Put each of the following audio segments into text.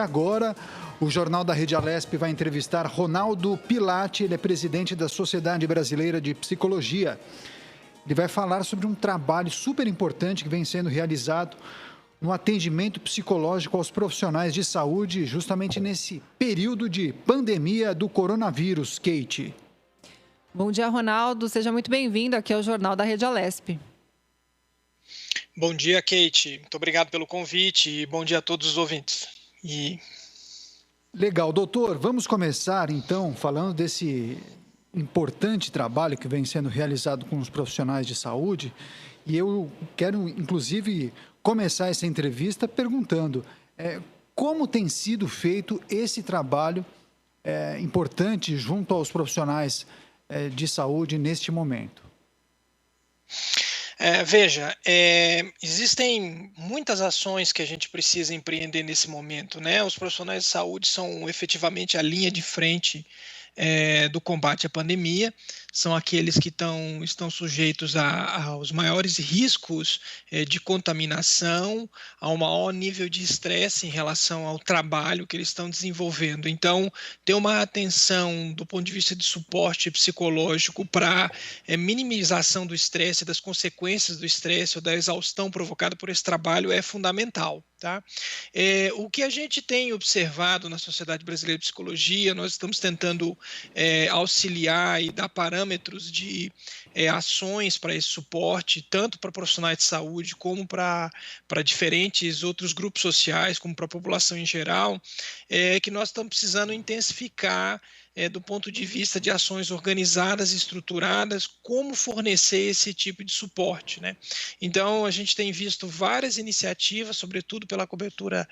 Agora, o Jornal da Rede Alesp vai entrevistar Ronaldo Pilatti, ele é presidente da Sociedade Brasileira de Psicologia. Ele vai falar sobre um trabalho super importante que vem sendo realizado no atendimento psicológico aos profissionais de saúde, justamente nesse período de pandemia do coronavírus. Kate. Bom dia, Ronaldo. Seja muito bem-vindo aqui ao Jornal da Rede Alesp. Bom dia, Kate. Muito obrigado pelo convite e bom dia a todos os ouvintes. Legal, doutor. Vamos começar, então, falando desse importante trabalho que vem sendo realizado com os profissionais de saúde. E eu quero, inclusive, começar essa entrevista perguntando como tem sido feito esse trabalho importante junto aos profissionais de saúde neste momento. Veja, existem muitas ações que a gente precisa empreender nesse momento, né? Os profissionais de saúde são efetivamente a linha de frente do combate à pandemia, são aqueles que estão sujeitos aos maiores riscos de contaminação, ao maior nível de estresse em relação ao trabalho que eles estão desenvolvendo. Então, ter uma atenção do ponto de vista de suporte psicológico para minimização do estresse, das consequências do estresse ou da exaustão provocada por esse trabalho é fundamental. Tá? O que a gente tem observado na Sociedade Brasileira de Psicologia, nós estamos tentando auxiliar e dar parâmetros de ações para esse suporte, tanto para profissionais de saúde como para diferentes outros grupos sociais, como para a população em geral, que nós estamos precisando intensificar do ponto de vista de ações organizadas e estruturadas, como fornecer esse tipo de suporte, né? Então, a gente tem visto várias iniciativas, sobretudo pela cobertura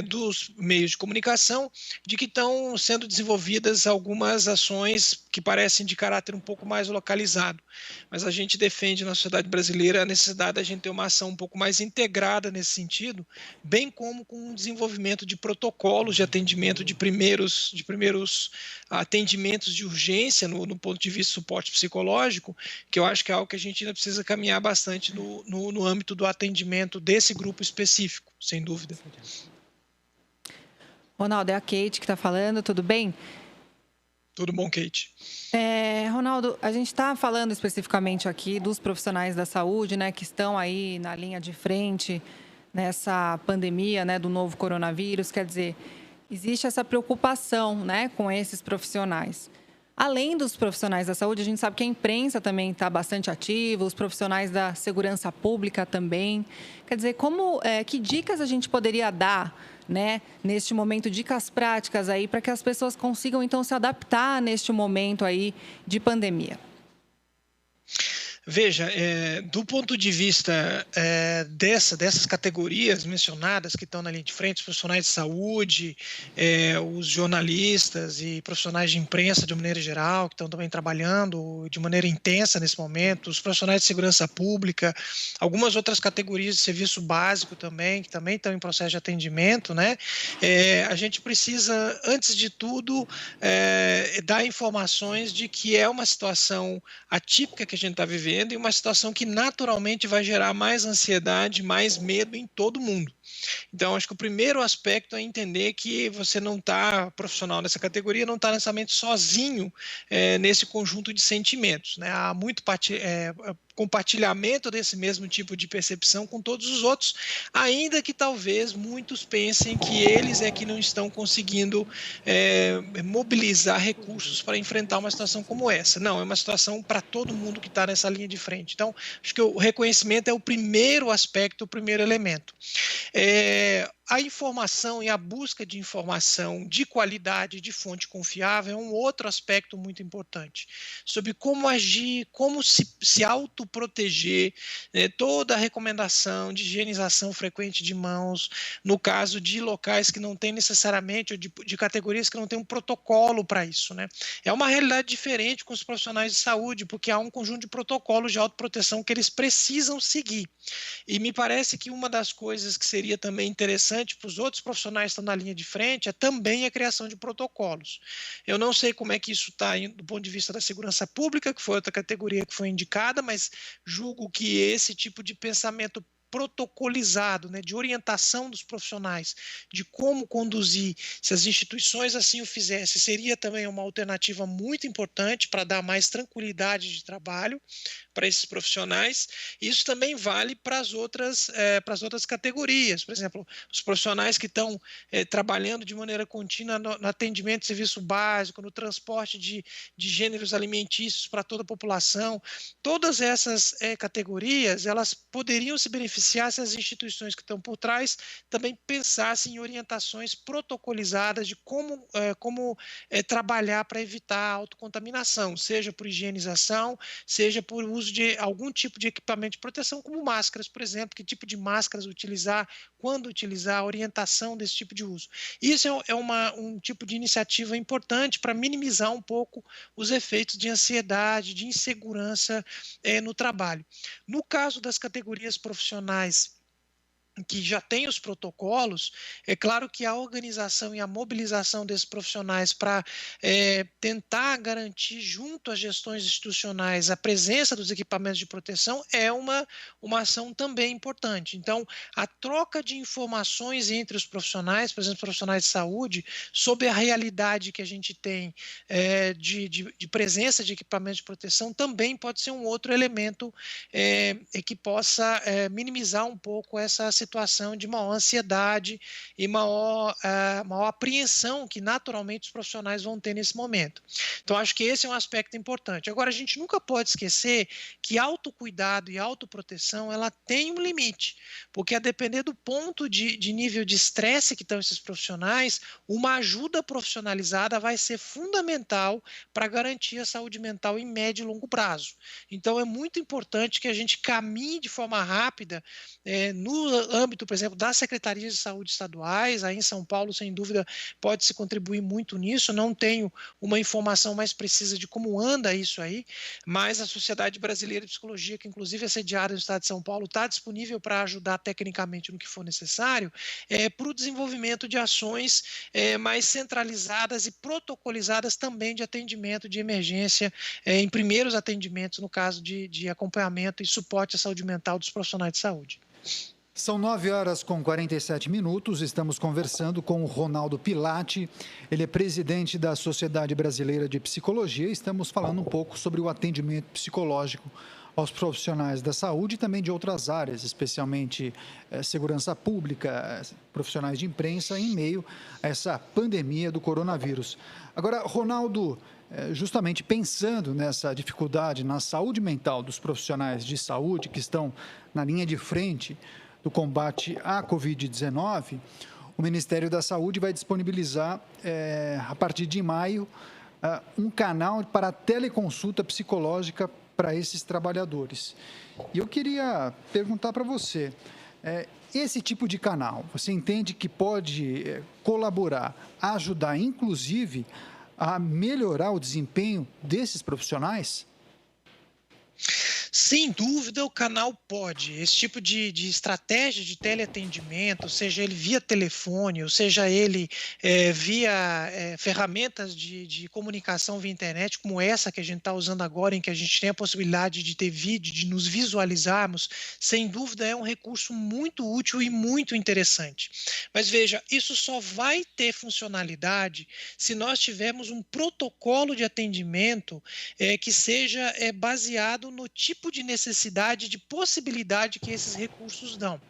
dos meios de comunicação, de que estão sendo desenvolvidas algumas ações que parecem de caráter um pouco mais localizado. Mas a gente defende na sociedade brasileira a necessidade de a gente ter uma ação um pouco mais integrada nesse sentido, bem como com o desenvolvimento de protocolos de atendimento de primeiros atendimentos de urgência no ponto de vista de suporte psicológico, que eu acho que é algo que a gente ainda precisa caminhar bastante no âmbito do atendimento desse grupo específico, sem dúvida. Ronaldo, é a Kate que está falando, tudo bem? Tudo bom, Kate? Ronaldo, a gente está falando especificamente aqui dos profissionais da saúde, né, que estão aí na linha de frente nessa pandemia, né, do novo coronavírus. Quer dizer, existe essa preocupação, né, com esses profissionais. Além dos profissionais da saúde, a gente sabe que a imprensa também está bastante ativa, os profissionais da segurança pública também. Quer dizer, que dicas a gente poderia dar, né, neste momento, dicas práticas aí para que as pessoas consigam então se adaptar neste momento aí de pandemia? Veja, do ponto de vista dessas categorias mencionadas que estão na linha de frente, os profissionais de saúde, os jornalistas e profissionais de imprensa de maneira geral, que estão também trabalhando de maneira intensa nesse momento, os profissionais de segurança pública, algumas outras categorias de serviço básico também, que também estão em processo de atendimento, né? A gente precisa, antes de tudo, dar informações de que é uma situação atípica que a gente está vivendo, e uma situação que naturalmente vai gerar mais ansiedade, mais medo em todo mundo. Então, acho que o primeiro aspecto é entender que você não está, profissional nessa categoria, não está necessariamente sozinho nesse conjunto de sentimentos, né? Há muito compartilhamento desse mesmo tipo de percepção com todos os outros, ainda que talvez muitos pensem que eles que não estão conseguindo mobilizar recursos para enfrentar uma situação como essa. Não, é uma situação para todo mundo que está nessa linha de frente. Então, acho que o reconhecimento é o primeiro aspecto, o primeiro elemento. A informação e a busca de informação de qualidade, de fonte confiável, é um outro aspecto muito importante, sobre como agir, como se autoproteger, toda a recomendação de higienização frequente de mãos, no caso de locais que não tem necessariamente, ou de categorias que não tem um protocolo para isso, né? É uma realidade diferente com os profissionais de saúde, porque há um conjunto de protocolos de autoproteção que eles precisam seguir. E me parece que uma das coisas que seria também interessante para os outros profissionais que estão na linha de frente é também a criação de protocolos. Eu não sei como é que isso está do ponto de vista da segurança pública, que foi outra categoria que foi indicada, mas julgo que esse tipo de pensamento protocolizado, né, de orientação dos profissionais, de como conduzir, se as instituições assim o fizessem, seria também uma alternativa muito importante para dar mais tranquilidade de trabalho para esses profissionais. Isso também vale para as outras categorias. Por exemplo, os profissionais que estão trabalhando de maneira contínua no atendimento de serviço básico, no transporte de gêneros alimentícios para toda a população. Todas essas categorias, elas poderiam se beneficiar se as instituições que estão por trás também pensassem em orientações protocolizadas de como trabalhar para evitar a autocontaminação, seja por higienização, seja por uso de algum tipo de equipamento de proteção, como máscaras, por exemplo, que tipo de máscaras utilizar, quando utilizar, a orientação desse tipo de uso. Isso é um tipo de iniciativa importante para minimizar um pouco os efeitos de ansiedade, de insegurança no trabalho. No caso das categorias profissionais que já tem os protocolos, é claro que a organização e a mobilização desses profissionais para tentar garantir junto às gestões institucionais a presença dos equipamentos de proteção é uma ação também importante. Então, a troca de informações entre os profissionais, por exemplo, profissionais de saúde, sobre a realidade que a gente tem de presença de equipamentos de proteção também pode ser um outro elemento que possa minimizar um pouco essa situação de maior ansiedade e maior apreensão que naturalmente os profissionais vão ter nesse momento. Então, acho que esse é um aspecto importante. Agora, a gente nunca pode esquecer que autocuidado e autoproteção, ela tem um limite, porque a depender do ponto de nível de estresse que estão esses profissionais, uma ajuda profissionalizada vai ser fundamental para garantir a saúde mental em médio e longo prazo. Então, é muito importante que a gente caminhe de forma rápida no âmbito, por exemplo, das secretarias de saúde estaduais. Aí em São Paulo, sem dúvida, pode-se contribuir muito nisso. Não tenho uma informação mais precisa de como anda isso aí, mas a Sociedade Brasileira de Psicologia, que inclusive é sediada no estado de São Paulo, está disponível para ajudar tecnicamente no que for necessário, para o desenvolvimento de ações mais centralizadas e protocolizadas também de atendimento de emergência, em primeiros atendimentos, no caso de acompanhamento e suporte à saúde mental dos profissionais de saúde. São 9h47. Estamos conversando com o Ronaldo Pilatti. Ele é presidente da Sociedade Brasileira de Psicologia. Estamos falando um pouco sobre o atendimento psicológico aos profissionais da saúde e também de outras áreas, especialmente segurança pública, profissionais de imprensa, em meio a essa pandemia do coronavírus. Agora, Ronaldo, justamente pensando nessa dificuldade na saúde mental dos profissionais de saúde que estão na linha de frente do combate à Covid-19, o Ministério da Saúde vai disponibilizar, a partir de maio, um canal para teleconsulta psicológica para esses trabalhadores. E eu queria perguntar para você, esse tipo de canal, você entende que pode colaborar, ajudar, inclusive, a melhorar o desempenho desses profissionais? Sem dúvida, o canal pode. Esse tipo de estratégia de teleatendimento, seja ele via telefone, ou seja ele via ferramentas de comunicação via internet, como essa que a gente está usando agora, em que a gente tem a possibilidade de ter vídeo, de nos visualizarmos, sem dúvida é um recurso muito útil e muito interessante. Mas veja, isso só vai ter funcionalidade se nós tivermos um protocolo de atendimento que seja baseado no tipo de necessidade, de possibilidade que esses recursos dão.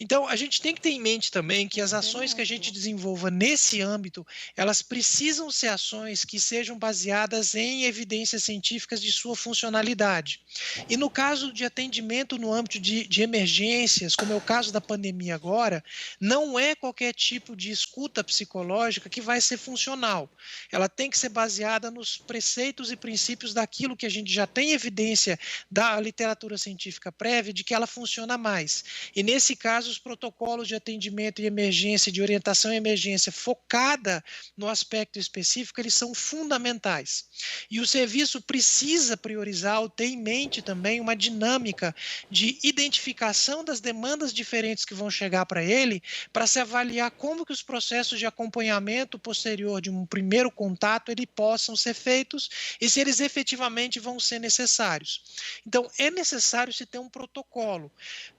Então, a gente tem que ter em mente também que as ações que a gente desenvolva nesse âmbito, elas precisam ser ações que sejam baseadas em evidências científicas de sua funcionalidade. E no caso de atendimento no âmbito de emergências, como é o caso da pandemia agora, não é qualquer tipo de escuta psicológica que vai ser funcional. Ela tem que ser baseada nos preceitos e princípios daquilo que a gente já tem evidência da literatura científica prévia de que ela funciona mais. E nesse nesse caso, os protocolos de atendimento e emergência, de orientação e emergência focada no aspecto específico, eles são fundamentais. E o serviço precisa priorizar ou ter em mente também uma dinâmica de identificação das demandas diferentes que vão chegar para ele, para se avaliar como que os processos de acompanhamento posterior de um primeiro contato ele possam ser feitos e se eles efetivamente vão ser necessários. Então, é necessário se ter um protocolo,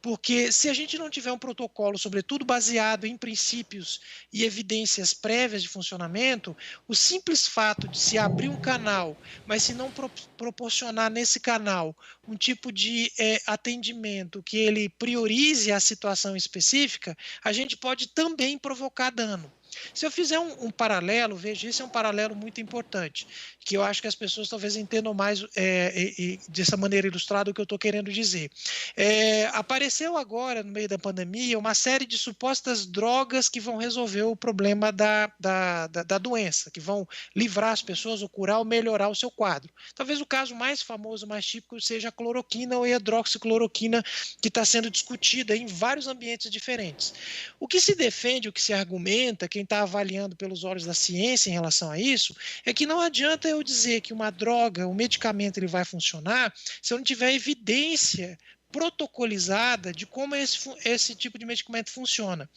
porque se a gente não tiver um protocolo, sobretudo baseado em princípios e evidências prévias de funcionamento, o simples fato de se abrir um canal, mas se não proporcionar nesse canal um tipo de atendimento que ele priorize a situação específica, a gente pode também provocar dano. Se eu fizer um paralelo, veja, esse é um paralelo muito importante, que eu acho que as pessoas talvez entendam mais dessa maneira ilustrada o que eu estou querendo dizer. Apareceu agora, no meio da pandemia, uma série de supostas drogas que vão resolver o problema da doença, que vão livrar as pessoas ou curar ou melhorar o seu quadro. Talvez o caso mais famoso, mais típico, seja a cloroquina ou a hidroxicloroquina, que está sendo discutida em vários ambientes diferentes. O que se defende, o que se argumenta, quem está avaliando pelos olhos da ciência em relação a isso, é que não adianta eu dizer que uma droga, um medicamento, ele vai funcionar se eu não tiver evidência protocolizada de como esse tipo de medicamento funciona.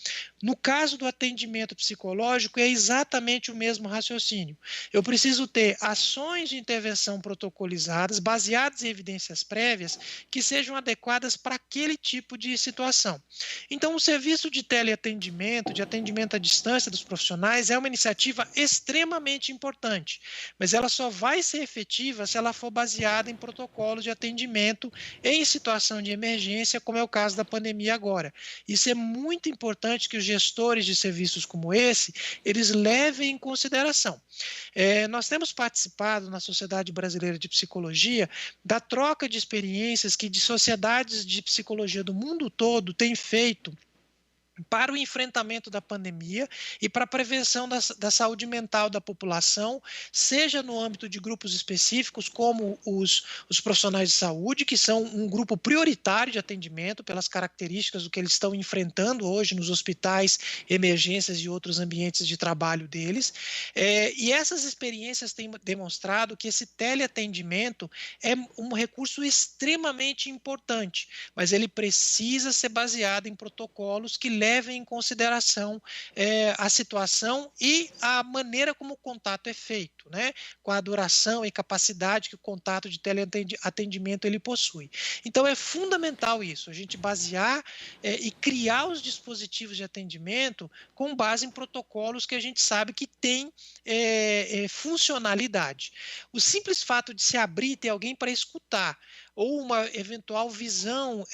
No caso do atendimento psicológico, é exatamente o mesmo raciocínio. Eu preciso ter ações de intervenção protocolizadas, baseadas em evidências prévias, que sejam adequadas para aquele tipo de situação. Então, o serviço de teleatendimento, de atendimento à distância dos profissionais, é uma iniciativa extremamente importante, mas ela só vai ser efetiva se ela for baseada em protocolos de atendimento em situação de emergência, como é o caso da pandemia agora. Isso é muito importante que os gestores de serviços como esse, eles levem em consideração. Nós temos participado na Sociedade Brasileira de Psicologia da troca de experiências que de sociedades de psicologia do mundo todo têm feito para o enfrentamento da pandemia e para a prevenção da saúde mental da população, seja no âmbito de grupos específicos, como os profissionais de saúde, que são um grupo prioritário de atendimento pelas características do que eles estão enfrentando hoje nos hospitais, emergências e outros ambientes de trabalho deles. E essas experiências têm demonstrado que esse teleatendimento é um recurso extremamente importante, mas ele precisa ser baseado em protocolos que levem em consideração a situação e a maneira como o contato é feito, né? Com a duração e capacidade que o contato de teleatendimento ele possui. Então, é fundamental isso, a gente basear e criar os dispositivos de atendimento com base em protocolos que a gente sabe que tem funcionalidade. O simples fato de se abrir e ter alguém para escutar, ou uma eventual visão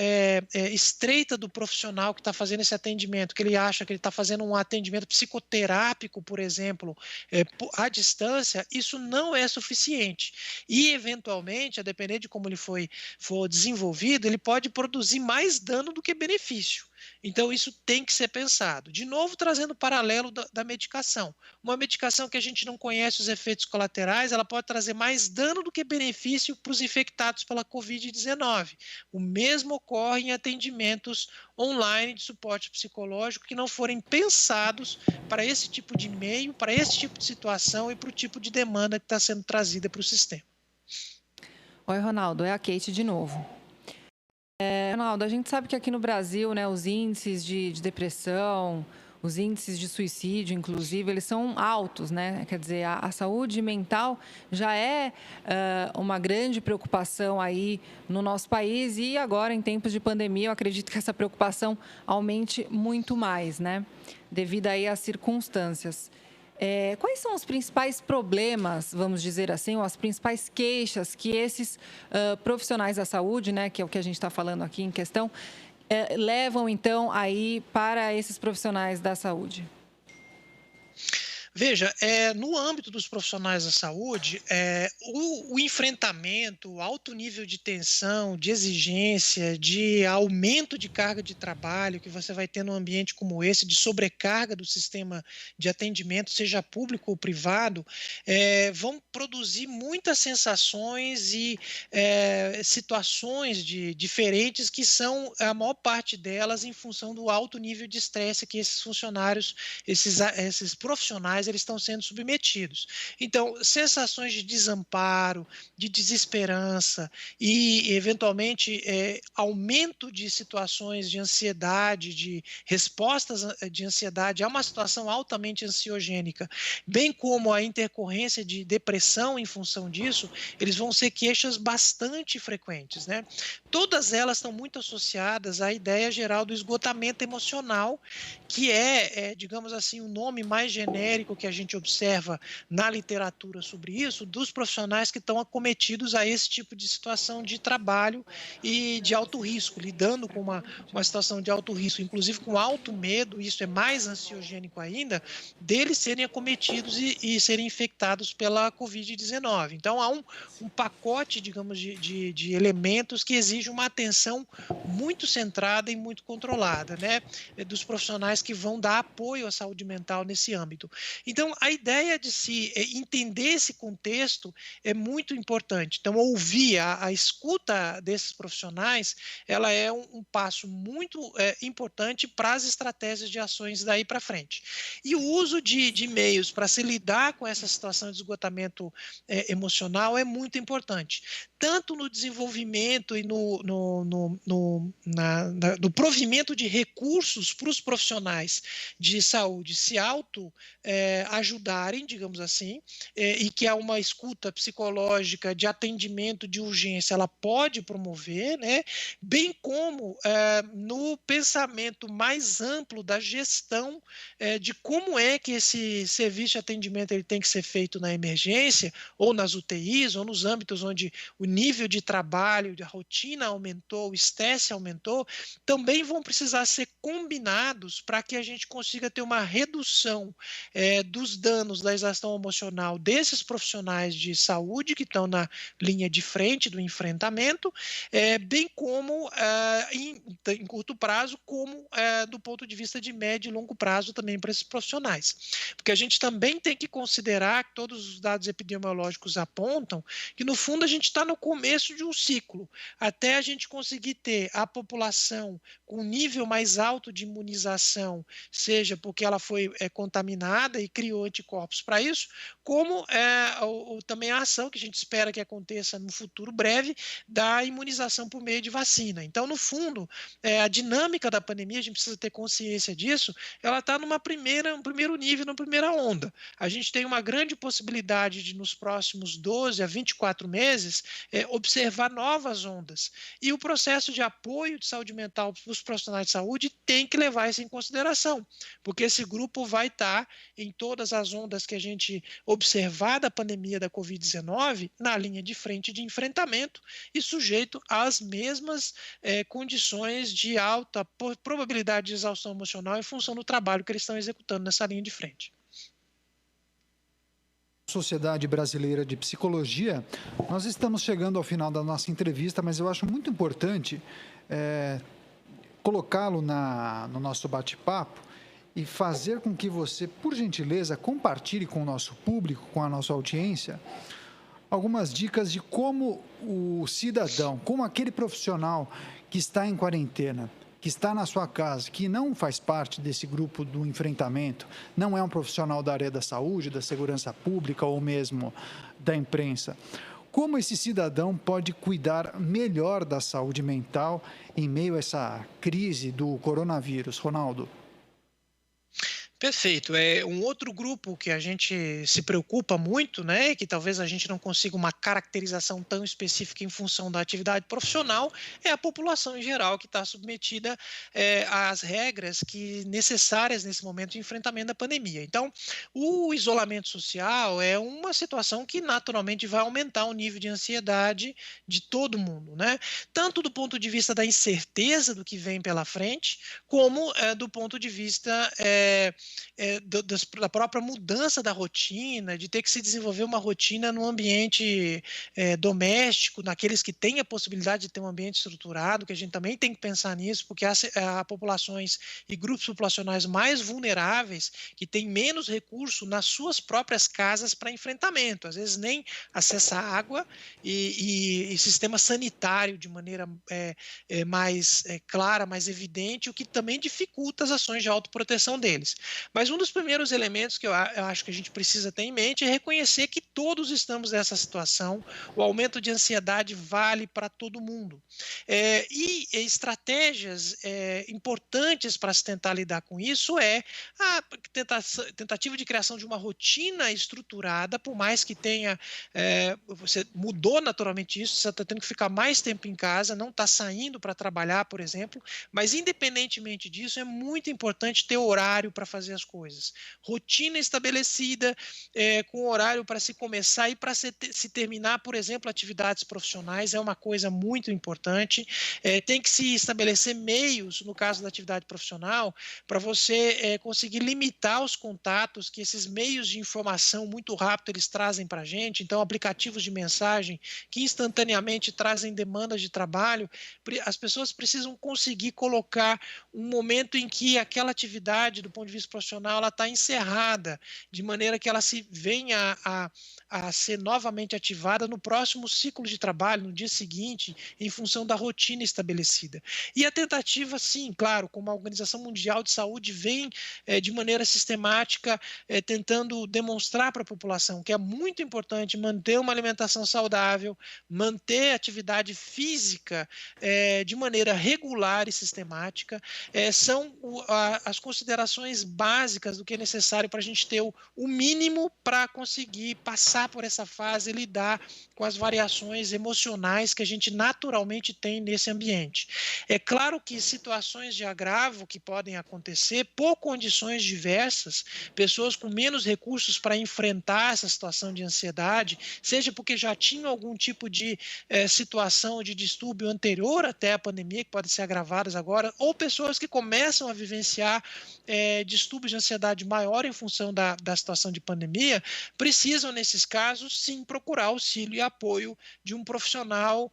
estreita do profissional que está fazendo esse atendimento, que ele acha que ele está fazendo um atendimento psicoterápico, por exemplo, à distância, isso não é suficiente. E, eventualmente, a depender de como ele for desenvolvido, ele pode produzir mais dano do que benefício. Então, isso tem que ser pensado. De novo, trazendo o paralelo da medicação. Uma medicação que a gente não conhece os efeitos colaterais, ela pode trazer mais dano do que benefício para os infectados pela Covid-19. O mesmo ocorre em atendimentos online de suporte psicológico que não forem pensados para esse tipo de meio, para esse tipo de situação e para o tipo de demanda que está sendo trazida para o sistema. Oi, Ronaldo, é a Kate de novo. Ronaldo, a gente sabe que aqui no Brasil, né, os índices de depressão, os índices de suicídio, inclusive, eles são altos, né? Quer dizer, a saúde mental já é uma grande preocupação aí no nosso país e agora, em tempos de pandemia, eu acredito que essa preocupação aumente muito mais, né? Devido aí às circunstâncias. Quais são os principais problemas, vamos dizer assim, ou as principais queixas que esses profissionais da saúde, né, que é o que a gente está falando aqui em questão, levam, então, aí para esses profissionais da saúde? Veja, no âmbito dos profissionais da saúde, o enfrentamento, o alto nível de tensão, de exigência, de aumento de carga de trabalho que você vai ter num ambiente como esse, de sobrecarga do sistema de atendimento, seja público ou privado, vão produzir muitas sensações e situações diferentes que são, a maior parte delas, em função do alto nível de estresse que esses funcionários, esses profissionais, eles estão sendo submetidos. Então, sensações de desamparo, de desesperança e, eventualmente, aumento de situações de ansiedade, de respostas de ansiedade, é uma situação altamente ansiogênica, bem como a intercorrência de depressão em função disso, eles vão ser queixas bastante frequentes, né? Todas elas estão muito associadas à ideia geral do esgotamento emocional, que digamos assim, o nome mais genérico que a gente observa na literatura sobre isso, dos profissionais que estão acometidos a esse tipo de situação de trabalho e de alto risco, lidando com uma situação de alto risco, inclusive com alto medo, isso é mais ansiogênico ainda, deles serem acometidos e serem infectados pela Covid-19. Então, há um pacote, digamos, de elementos que exige uma atenção muito centrada e muito controlada, né, dos profissionais que vão dar apoio à saúde mental nesse âmbito. Então, a ideia de se entender esse contexto é muito importante. Então, ouvir a escuta desses profissionais, ela é um passo muito importante para as estratégias de ações daí para frente. E o uso de meios para se lidar com essa situação de esgotamento emocional é muito importante, tanto no desenvolvimento e no provimento de recursos para os profissionais de saúde se ajudarem, digamos assim, e que há uma escuta psicológica de atendimento de urgência, ela pode promover, né, bem como no pensamento mais amplo da gestão de como é que esse serviço de atendimento ele tem que ser feito na emergência, ou nas UTIs, ou nos âmbitos onde o nível de trabalho, de rotina aumentou, o estresse aumentou, também vão precisar ser combinados para que a gente consiga ter uma redução dos danos da exaustão emocional desses profissionais de saúde que estão na linha de frente do enfrentamento, bem como em curto prazo, como do ponto de vista de médio e longo prazo também para esses profissionais. Porque a gente também tem que considerar que todos os dados epidemiológicos apontam que, no fundo, a gente está no começo de um ciclo, até a gente conseguir ter a população com um nível mais alto de imunização, seja porque ela foi contaminada e criou anticorpos para isso, como também a ação que a gente espera que aconteça no futuro breve da imunização por meio de vacina. Então, no fundo, a dinâmica da pandemia, a gente precisa ter consciência disso, ela está um primeiro nível, numa primeira onda. A gente tem uma grande possibilidade de, nos próximos 12 a 24 meses, observar novas ondas. E o processo de apoio de saúde mental para os profissionais de saúde tem que levar isso em consideração, porque esse grupo vai estar em todas as ondas que a gente observar da pandemia da Covid-19 na linha de frente de enfrentamento e sujeito às mesmas condições de alta probabilidade de exaustão emocional em função do trabalho que eles estão executando nessa linha de frente. Sociedade Brasileira de Psicologia, nós estamos chegando ao final da nossa entrevista, mas eu acho muito importante colocá-lo no nosso bate-papo e fazer com que você, por gentileza, compartilhe com o nosso público, com a nossa audiência, algumas dicas de como o cidadão, como aquele profissional que está em quarentena, que está na sua casa, que não faz parte desse grupo do enfrentamento, não é um profissional da área da saúde, da segurança pública ou mesmo da imprensa. Como esse cidadão pode cuidar melhor da saúde mental em meio a essa crise do coronavírus, Ronaldo? Perfeito. É um outro grupo que a gente se preocupa muito, né, e que talvez a gente não consiga uma caracterização tão específica em função da atividade profissional, é a população em geral que está submetida às regras necessárias nesse momento de enfrentamento da pandemia. Então, o isolamento social é uma situação que naturalmente vai aumentar o nível de ansiedade de todo mundo, né? Tanto do ponto de vista da incerteza do que vem pela frente, como do ponto de vista da própria mudança da rotina, de ter que se desenvolver uma rotina no ambiente doméstico, naqueles que têm a possibilidade de ter um ambiente estruturado, que a gente também tem que pensar nisso, porque há populações e grupos populacionais mais vulneráveis que têm menos recurso nas suas próprias casas para enfrentamento, às vezes nem acesso à água e sistema sanitário de maneira mais clara, mais evidente, o que também dificulta as ações de autoproteção deles. Mas um dos primeiros elementos que eu acho que a gente precisa ter em mente é reconhecer que todos estamos nessa situação, o aumento de ansiedade vale para todo mundo. E estratégias importantes para se tentar lidar com isso é a tentativa de criação de uma rotina estruturada, por mais que tenha, você mudou naturalmente isso, você está tendo que ficar mais tempo em casa, não está saindo para trabalhar, por exemplo, mas independentemente disso, é muito importante ter horário para fazer as coisas. Rotina estabelecida, com horário para se começar e para se terminar, por exemplo, atividades profissionais, é uma coisa muito importante. Tem que se estabelecer meios, no caso da atividade profissional, para você conseguir limitar os contatos que esses meios de informação muito rápido eles trazem para a gente. Então, aplicativos de mensagem que instantaneamente trazem demandas de trabalho, as pessoas precisam conseguir colocar um momento em que aquela atividade, do ponto de vista profissional, ela está encerrada, de maneira que ela se venha a ser novamente ativada no próximo ciclo de trabalho, no dia seguinte, em função da rotina estabelecida. E a tentativa, sim, claro, como a Organização Mundial de Saúde vem de maneira sistemática tentando demonstrar para a população que é muito importante manter uma alimentação saudável, manter atividade física de maneira regular e sistemática, são as considerações básicas do que é necessário para a gente ter o mínimo para conseguir passar por essa fase e lidar com as variações emocionais que a gente naturalmente tem nesse ambiente. É claro que situações de agravo que podem acontecer por condições diversas, pessoas com menos recursos para enfrentar essa situação de ansiedade, seja porque já tinham algum tipo de situação de distúrbio anterior até a pandemia, que podem ser agravadas agora, ou pessoas que começam a vivenciar distúrbios de ansiedade maior em função da situação de pandemia, precisam, nesses casos, sim, procurar auxílio e apoio de um profissional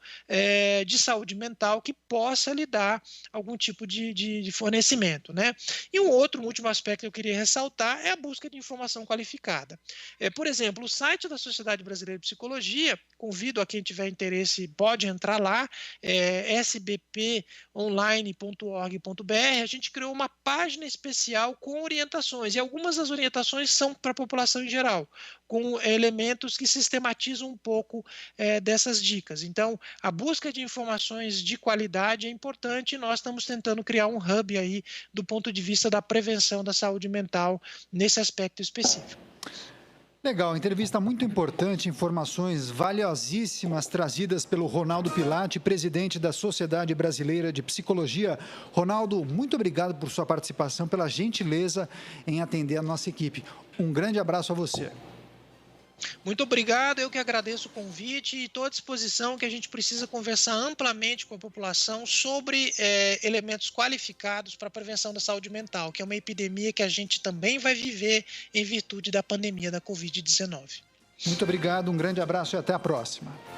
de saúde mental que possa lhe dar algum tipo de fornecimento, né? E um último aspecto que eu queria ressaltar é a busca de informação qualificada. Por exemplo, o site da Sociedade Brasileira de Psicologia, convido a quem tiver interesse, pode entrar lá, sbponline.org.br, a gente criou uma página especial com orientações, e algumas das orientações são para a população em geral, com elementos que sistematizam um pouco dessas dicas. Então, a busca de informações de qualidade é importante e nós estamos tentando criar um hub aí do ponto de vista da prevenção da saúde mental nesse aspecto específico. Legal, entrevista muito importante, informações valiosíssimas trazidas pelo Ronaldo Pilatti, presidente da Sociedade Brasileira de Psicologia. Ronaldo, muito obrigado por sua participação, pela gentileza em atender a nossa equipe. Um grande abraço a você. Muito obrigado, eu que agradeço o convite e estou à disposição que a gente precisa conversar amplamente com a população sobre elementos qualificados para a prevenção da saúde mental, que é uma epidemia que a gente também vai viver em virtude da pandemia da Covid-19. Muito obrigado, um grande abraço e até a próxima.